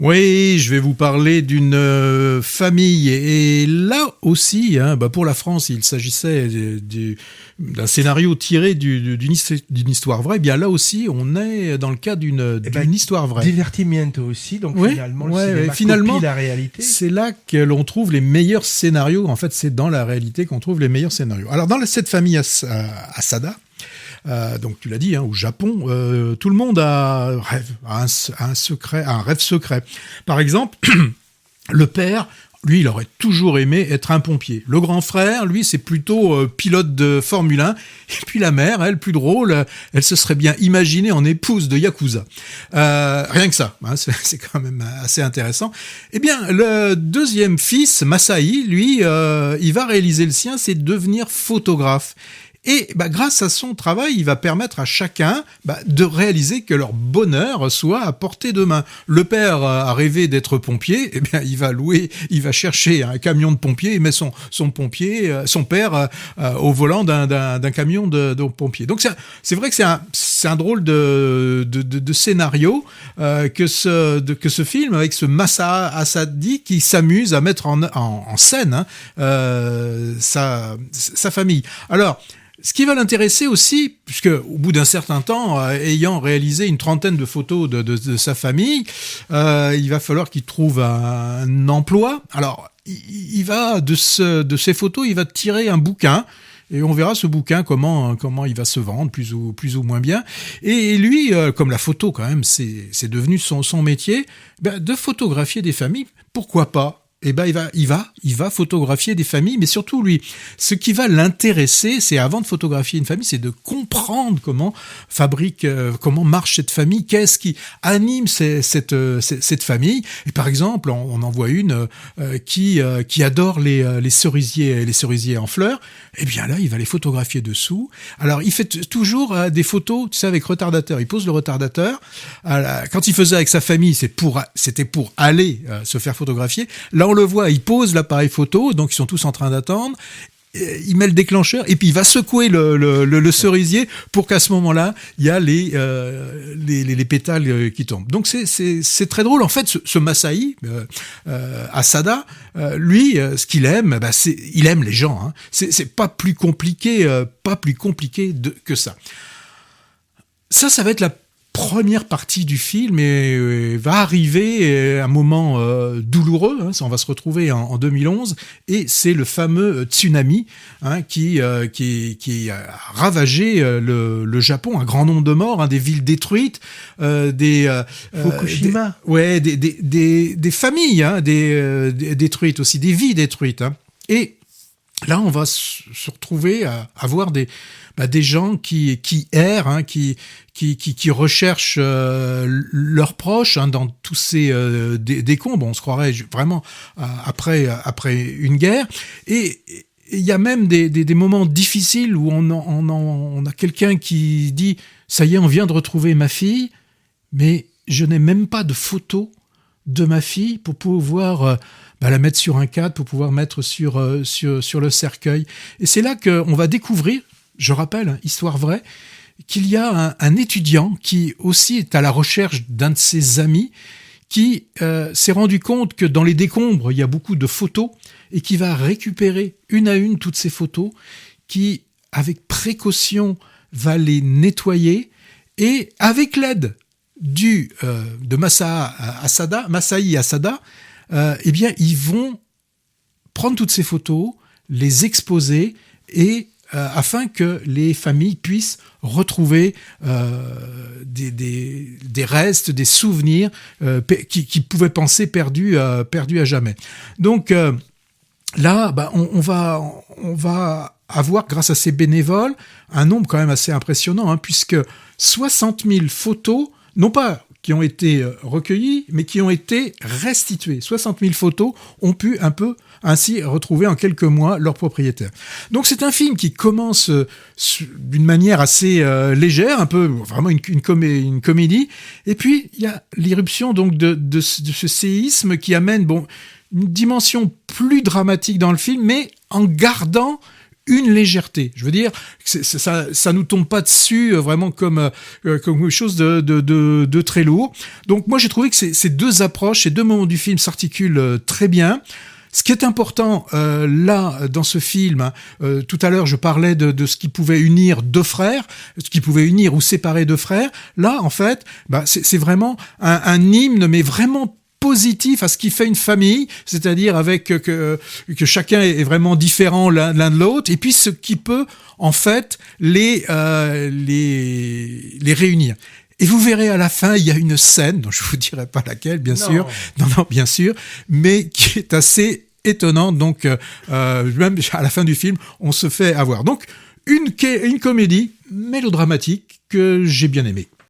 Oui, je vais vous parler d'une famille. Et là aussi, pour la France, il s'agissait d'un scénario tiré d'une histoire vraie. Eh bien là aussi, on est dans le cas d'une histoire vraie. Divertimento aussi, donc finalement, le cinéma copie la réalité. C'est là que l'on trouve les meilleurs scénarios. En fait, c'est dans la réalité qu'on trouve les meilleurs scénarios. Alors, dans cette famille Asada, donc tu l'as dit, au Japon, tout le monde a un rêve secret. Par exemple, le père, lui, il aurait toujours aimé être un pompier. Le grand frère, lui, c'est plutôt pilote de Formule 1. Et puis la mère, elle, plus drôle, elle se serait bien imaginée en épouse de Yakuza. Rien que ça, c'est quand même assez intéressant. Eh bien, le deuxième fils, Masahi, lui, il va réaliser le sien, c'est devenir photographe. Et grâce à son travail, il va permettre à chacun de réaliser que leur bonheur soit à portée de main. Le père a rêvé d'être pompier, eh bien il va chercher un camion de pompier et met son père au volant d'un camion de pompier. Donc c'est vrai que c'est un drôle de scénario que ce film avec ce Masa Asadi qui s'amuse à mettre en scène sa famille. Alors, ce qui va l'intéresser aussi, puisque au bout d'un certain temps, ayant réalisé une trentaine de photos de sa famille, il va falloir qu'il trouve un emploi. Alors, il va de ces photos, il va tirer un bouquin. Et on verra ce bouquin comment il va se vendre plus ou moins bien. Et lui, comme la photo quand même, c'est devenu son métier, de photographier des familles. Pourquoi pas? Eh ben il va photographier des familles, mais surtout lui, ce qui va l'intéresser, c'est avant de photographier une famille, c'est de comprendre comment marche cette famille, qu'est-ce qui anime cette famille. Et par exemple, on en voit une qui adore les cerisiers en fleurs. Eh bien là, il va les photographier dessous. Alors il fait toujours des photos, tu sais, avec retardateur. Il pose le retardateur. Quand il faisait avec sa famille, c'était pour aller se faire photographier. Là, on le voit, il pose l'appareil photo, donc ils sont tous en train d'attendre. Il met le déclencheur et puis il va secouer le cerisier pour qu'à ce moment-là, il y a les pétales qui tombent. Donc c'est très drôle. En fait, ce Masahi Asada, lui, ce qu'il aime, il aime les gens. Hein. C'est pas plus compliqué, que ça. Ça va être la première partie du film et va arriver un moment douloureux. On va se retrouver en 2011 et c'est le fameux tsunami qui a ravagé le Japon, un grand nombre de morts, des villes détruites, Fukushima. Des familles détruites aussi, des vies détruites. Et là, on va se retrouver à voir des gens qui errent, qui recherchent leurs proches dans tous ces décombres. On se croirait vraiment après une guerre. Et il y a même des moments difficiles où on a quelqu'un qui dit « Ça y est, on vient de retrouver ma fille, mais je n'ai même pas de photo de ma fille pour pouvoir... la mettre sur un cadre, pour pouvoir mettre sur le cercueil. » Et c'est là qu'on va découvrir, je rappelle, histoire vraie, qu'il y a un étudiant qui aussi est à la recherche d'un de ses amis, qui s'est rendu compte que dans les décombres, il y a beaucoup de photos, et qui va récupérer une à une toutes ces photos, qui, avec précaution, va les nettoyer, et avec l'aide de Masahi Asada, eh bien, ils vont prendre toutes ces photos, les exposer et afin que les familles puissent retrouver des restes, des souvenirs qui pouvaient penser perdus à jamais. Donc là, on va avoir, grâce à ces bénévoles, un nombre quand même assez impressionnant, puisque 60 000 photos, non pas qui ont été recueillies, mais qui ont été restituées. 60 000 photos ont pu un peu ainsi retrouver en quelques mois leur propriétaire. Donc c'est un film qui commence d'une manière assez légère, un peu vraiment une comédie, et puis il y a l'irruption donc de ce séisme qui amène une dimension plus dramatique dans le film, mais en gardant une légèreté. Je veux dire, ça nous tombe pas dessus vraiment comme quelque chose de très lourd. Donc moi j'ai trouvé que ces deux approches, ces deux moments du film s'articulent très bien. Ce qui est important là dans ce film, tout à l'heure je parlais de ce qui pouvait unir deux frères, ce qui pouvait unir ou séparer deux frères. Là en fait, c'est vraiment un hymne, mais vraiment positif à ce qui fait une famille, c'est-à-dire avec que chacun est vraiment différent l'un de l'autre, et puis ce qui peut en fait les réunir. Et vous verrez à la fin, il y a une scène, dont je vous dirai pas laquelle, bien sûr, bien sûr, mais qui est assez étonnante. Donc, même à la fin du film, on se fait avoir. Donc, une comédie mélodramatique que j'ai bien aimée.